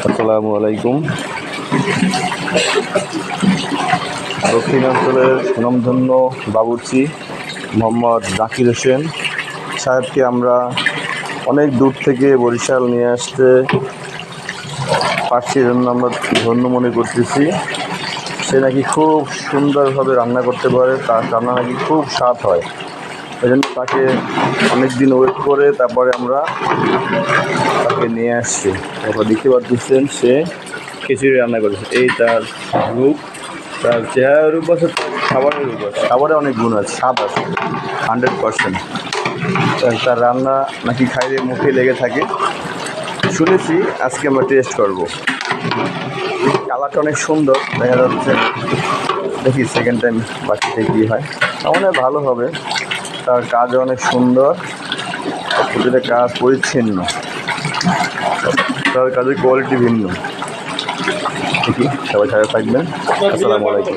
আসসালামু আলাইকুম। দক্ষিণাঞ্চলের সুনামধন্য বাবুর্চি মোহাম্মদ জাকির হোসেন সাহেবকে আমরা অনেক দূর থেকে বরিশাল নিয়ে আসতে পারছি, জন্য আমরা ধন্য মনে করতেছি। সে নাকি খুব সুন্দরভাবে রান্না করতে পারে, তার রান্না নাকি খুব স্বাদ হয়। এই জন্য তাকে অনেক দিন ওয়েট করে তারপরে আমরা তাকে নিয়ে আসছি। আপনারা দেখতে পাচ্ছেন সে খিচুড়ি রান্না করেছে। এই তার রূপ, তার চেহারা রূপ আছে, তার খাবারের রূপ আছে। খাবারে অনেক গুণ আছে, স্বাদ আছে 100%। তার রান্না নাকি খাইলে মুখে লেগে থাকে শুনেছি। আজকে আমরা টেস্ট করবো। কালারটা অনেক সুন্দর দেখা যাচ্ছে। দেখি সেকেন্ড টাইম বাকিতে কী হয়। মনে হয় ভালো হবে। তার কাজ অনেক সুন্দর, প্রতিটা কাজ পরিচ্ছন্ন, তার কাজের কোয়ালিটি ভিন্ন। ঠিকই, সবাই সাথে থাকবেন। আসসালামু আলাইকুম।